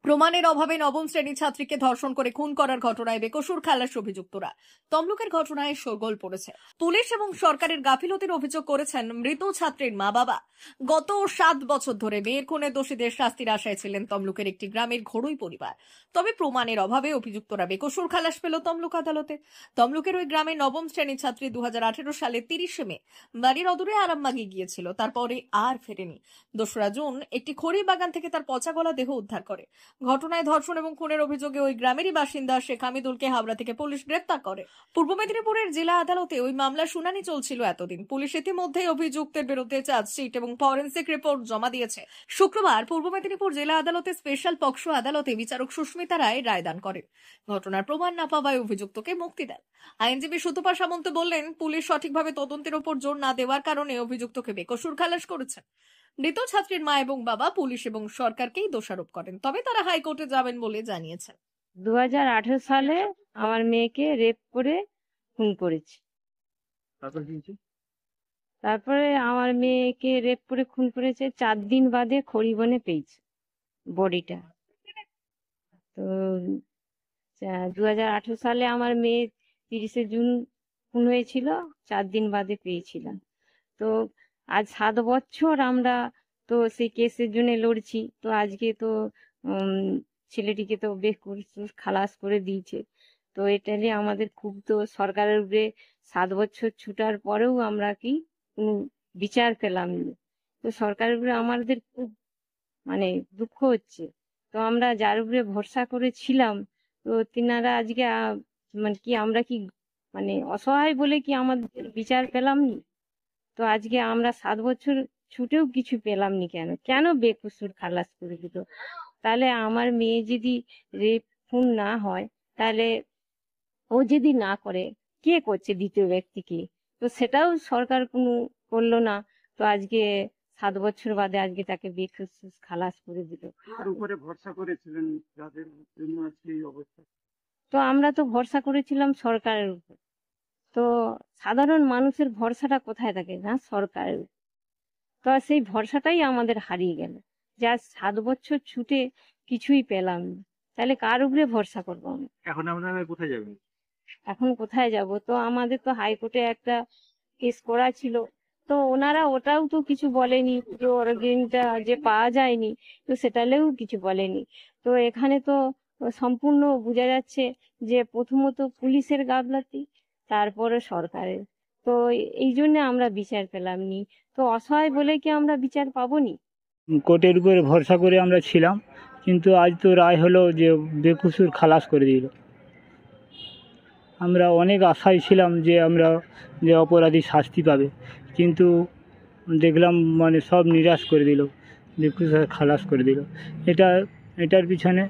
প্রমাণের অভাবে নবম শ্রেণীর ছাত্রীকে ধর্ষণ করে খুন করার ঘটনায় বেকসুর খালাস অভিযুক্তরা। তমলুকের ঘটনায় শোরগোল পড়েছে। পুলিশ এবং সরকারের গাফিলতির অভিযোগ করেছেন মৃত ছাত্রীর মা বাবা। গত 7 বছর ধরে মেয়ের খুনের দোষীদের শাস্তির আশায় ছিলেন তমলুকের একটি গ্রামের ঘরোই পরিবার। তবে প্রমাণের অভাবে অভিযুক্তরা বেকসুর খালাস পেল তমলুক আদালতে। তমলুকের ওই গ্রামের নবম শ্রেণীর ছাত্রী 2018 সালে 30 মে বাড়ির অদূরে আরামবাগে গিয়েছিল, তারপরে আর ফেরেনি। 2রা জুন একটি খড়ি বাগান থেকে তার পচা গলা দেহ উদ্ধার করে। ঘটনায় ধর্ষণ এবং খুনের অভিযোগে ওই গ্রামেরই বাসিন্দা শেখ হামিদুলকে হাওড়া থেকে পুলিশ গ্রেফতার করে। পূর্ব মেদিনীপুরের জেলা আদালতে ওই মামলার শুনানি চলছিল এতদিন। পুলিশ ইতিমধ্যেই অভিযুক্তের বিরুদ্ধে চার্জশিট এবং ফরেনসিক রিপোর্ট জমা দিয়েছে। শুক্রবার পূর্ব মেদিনীপুর জেলা আদালতে স্পেশাল পক্সো আদালতে বিচারক সুস্মিতা রায় রায়দান করেন। ঘটনার প্রমাণ না পাওয়ায় অভিযুক্তকে মুক্তি দেন। আইনজীবী সুতপা সামন্ত বললেন, পুলিশ সঠিকভাবে তদন্তের উপর জোর না দেওয়ার কারণে অভিযুক্তকে বেকসুর খালাস করেছেন। মৃত ছাত্রীর মা এবং বাবা পুলিশ এবং সরকারকেই দোষারোপ করেন, তবে তারা হাইকোর্টে যাবেন বলে জানিয়েছেন। 2018 সালে আমার মেয়েকে রেপ করে খুন করেছে। তারপরে আমার মেয়েকে রেপ করে খুন করেছে, 4 দিন বাদে খড়িবনে পেয়েছে বডিটা। তো 2018 সালে আমার মেয়ে 30 জুন খুন হয়েছিল, 4 দিন বাদে পেয়েছিলাম। তো আজ 7 বছর আমরা তো সেই কেসের জন্য লড়ছি। তো আজকে তো ছেলেটিকে তো বেকসুর খালাস করে দিয়েছে। তো এটা নিয়ে আমাদের খুব, তো সরকারের উপরে 7 বছর ছুটার পরেও আমরা কি কোনো বিচার পেলাম না। তো সরকারের উপরে আমাদের খুব দুঃখ হচ্ছে। তো আমরা যার উপরে ভরসা করেছিলাম, তো তিনারা আজকে আমরা কি অসহায় বলে কি আমাদের বিচার পেলাম না। তো আজকে আমরা 7 বছর ছুটেও কিছু পেলাম নি। কেন বেকসুর খালাস করে দিল? তাহলে আমার মেয়ে যদি রেপ খুন না হয়, তাহলে ও যদি না করে, কে করছে দ্বিতীয় ব্যক্তিকে? তো সেটাও সরকার কোনো করলো না। তো আজকে 7 বছর বাদে আজকে তাকে বেকসুর খালাস করে দিল। আর উপরে ভরসা করেছিলেন যাদের জন্য আজকে এই অবস্থা। তো আমরা তো ভরসা করেছিলাম সরকারের উপর। তো সাধারণ মানুষের ভরসাটা কোথায় থাকে? না, সরকারের। তো সেই ভরসাটাই আমাদের হারিয়ে গেল। যা 7 বছর ছুটে কিছুই পেলাম না, তাহলে কার উপরে ভরসা করবো আমরা? এখন আপনারা কোথায় যাবেন? এখন কোথায় যাব? তো আমাদের তো হাইকোর্টে একটা কেস করা ছিল, তো ওনারা ওটাও তো কিছু বলেনি, যে অর্গানটা যে পাওয়া যায়নি, তো সেটালেও কিছু বলেনি। তো এখানে তো সম্পূর্ণ বোঝা যাচ্ছে যে প্রথমত পুলিশের গাফলাতি, তারপরে সরকারের। তো এই জন্য আমরা বিচার পেলাম নি। তো অসহায় বলে কি আমরা বিচার পাবো নি? কোর্টের উপরে ভরসা করে আমরা ছিলাম, কিন্তু আজ তো রায় হলো যে বেকসুর খালাস করে দিল। আমরা অনেক আশায় ছিলাম যে অপরাধী শাস্তি পাবে, কিন্তু দেখলাম সব নিরাশ করে দিল, বেকসুর খালাস করে দিল। এটার পিছনে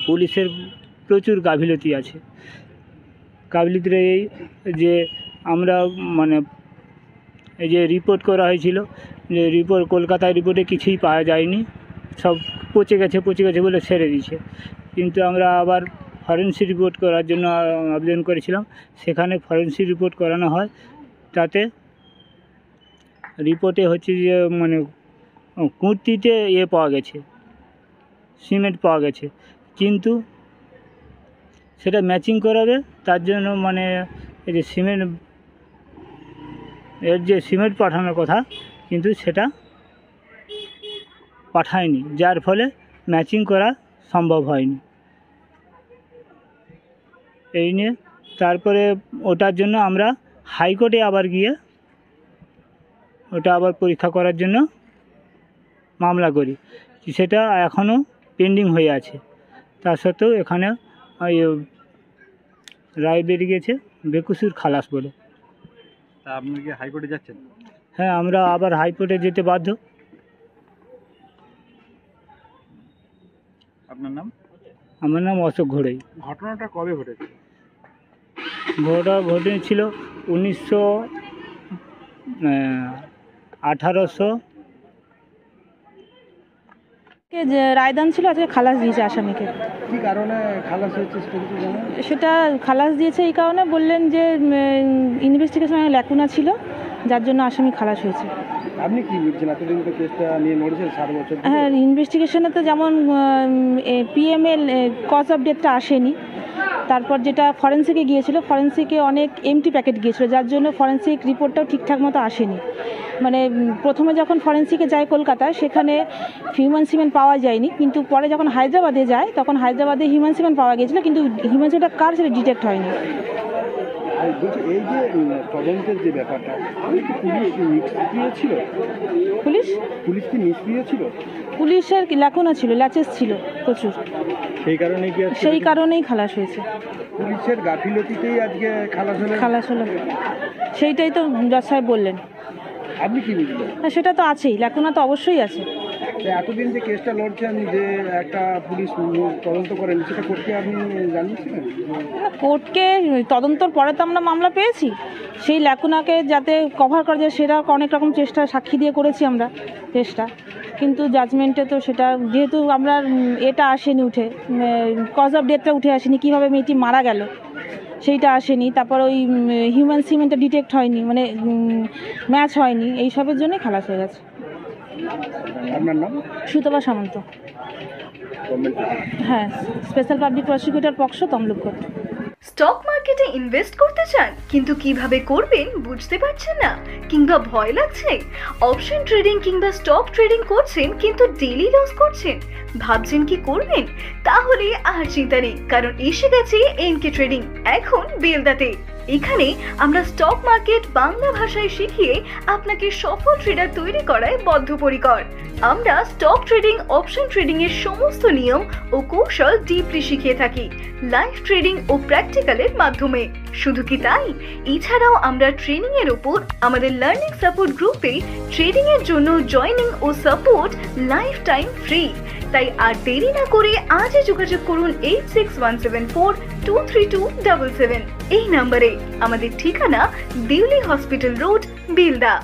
পুলিশের প্রচুর গাফিলতি আছে। গাফিলতিটা এই যে আমরা এই যে রিপোর্ট করা হয়েছিল, যে কলকাতায় রিপোর্টে কিছুই পাওয়া যায়নি, সব পচে গেছে বলে ছেড়ে দিয়েছে। কিন্তু আমরা আবার ফরেনসিক রিপোর্ট করার জন্য আবেদন করেছিলাম। সেখানে ফরেনসিক রিপোর্ট করানো হয়, তাতে রিপোর্টে হচ্ছে যে কুর্তিতে পাওয়া গেছে, সিমেন্ট পাওয়া গেছে, কিন্তু সেটা ম্যাচিং করাবে তার জন্য এই যে সিমেন্ট পাঠানোর কথা, কিন্তু সেটা পাঠায়নি, যার ফলে ম্যাচিং করা সম্ভব হয়নি। এই নিয়ে তারপরে ওটার জন্য আমরা হাইকোর্টে আবার গিয়ে ওটা আবার পরীক্ষা করার জন্য মামলা করি। সেটা এখনও পেন্ডিং হয়ে আছে। তা সত্ত্বেও এখানে রায় বেরিয়ে গেছে বেকসুর খালাস বলে। তা আপনি কি হাইকোর্টে যাচ্ছেন? হ্যাঁ, আমরা আবার হাইকোর্টে যেতে বাধ্য। আপনার নাম? আমার নাম অশোক ঘোড়াই। ঘটনাটা কবে ঘটেছে? ঘটেছিল 1800 যে রায়দান ছিল, আজকে খালাস দিয়েছে আসামিকে। কি কারণে খালাস হয়েছে সেটা খালাস দিয়েছে এই কারণে বললেন যে ইনভেস্টিগেশনে ল্যাকুনা ছিল, যার জন্য আসামি খালাস হয়েছে। আপনি কি বুঝছেন, এতদিন তো কেসটা নিয়ে লড়েছেন 7 বছর ধরে? হ্যাঁ, ইনভেস্টিগেশনে তো যেমন পিএমএল কজ অফ ডেথটা আসেনি, তারপর যেটা ফরেন্সিকে গিয়েছিল, ফরেন্সিকে অনেক এমটি প্যাকেট গিয়েছিল, যার জন্য ফরেন্সিক রিপোর্টটাও ঠিকঠাক মতো আসেনি। মানে প্রথমে যখন ফরেন্সিকে যায় কলকাতায়, সেখানে হিউম্যান সিমেন্ট পাওয়া যায়নি, কিন্তু পরে যখন হায়দ্রাবাদে যায় তখন হায়দ্রাবাদে হিউম্যান সিমেন্ট পাওয়া গিয়েছিল, কিন্তু হিউম্যান সিমেন্টটা কার সেটা ডিটেক্ট হয়নি। আর বলছি, এই যে তদন্তের যে ব্যাপারটা, পুলিশ কি নিষ্ক্রিয় ছিল? পুলিশ কি নিষ্ক্রিয় ছিল? পুলিশের ল্যাকুনা ছিল, ল্যাচেস ছিল প্রচুর, সেই কারণে কি সেই কারণেই খালাস হয়েছে। পুলিশের গাফিলতিতেই আজকে খালাস হলো, সেইটাই তো জজ সাহেব বললেন। আপনি কি বুঝলেন? হ্যাঁ, সেটা তো আছেই, ল্যাকুনা তো অবশ্যই আছে। এতদিন যে কেসটা লড়ছেন, যে একটা পুলিশ তদন্ত করেন, সেটা কোর্টকে আপনি জানিয়েছিলেন? কোর্টকে তদন্তর পরে তো আমরা মামলা পেয়েছি, সেই ল্যাকুনাকে যাতে কভার করা যায় সেটা অনেক রকম চেষ্টা সাক্ষী দিয়ে করেছি আমরা চেষ্টা, কিন্তু জাজমেন্টে তো সেটা যেহেতু আমরা এটা আসেনি, উঠে কজ অফ ডেথটা উঠে আসেনি, কীভাবে মেয়েটি মারা গেল সেইটা আসেনি, তারপর ওই হিউম্যান সিমেন্টটা ডিটেক্ট হয়নি, মানে ম্যাচ হয়নি, এইসবের জন্যই খালাস হয়ে গেছে। আপনার নাম? সুতপা সামন্ত। হ্যাঁ, স্পেশাল পাবলিক প্রসিকিউটর পক্ষ, তমলুক। স্টক মার্কেটে ইনভেস্ট করতে চান কিন্তু কিভাবে করবেন বুঝতে পারছেন না, কিংবা ভয় লাগছে? অপশন ট্রেডিং কিংবা স্টক ট্রেডিং করছেন কিন্তু ডেইলি লস করছেন, ভাবছেন কি করবেন? তাহলে আর চিন্তা নেই, কারণ এসে গেছে এনকে ট্রেডিং এখন বেলদাতে। এখানে আমরা স্টক মার্কেট বাংলা ভাষায় শিখিয়ে আপনাকে সফল ট্রেডার তৈরি করায় বদ্ধপরিকর। আমরা স্টক ট্রেডিং, অপশন ট্রেডিং এর সমস্ত নিয়ম ও কৌশল ডিপলি শিখিয়ে থাকি লাইভ ট্রেডিং ও প্র্যাকটিক্যালের মাধ্যমে। শুধু কি তাই, এছাড়াও আমরা ট্রেনিং এর উপর আমাদের লার্নিং সাপোর্ট গ্রুপে ট্রেডিং এর জন্য জয়েনিং ও সাপোর্ট লাইফ টাইম ফ্রি। তাই আর দেরি না করে আজই যোগাযোগ করুন 8617423277 এই নম্বরে। আমাদের ঠিকানা দিল্লি হসপিটাল রোড, বেলদা।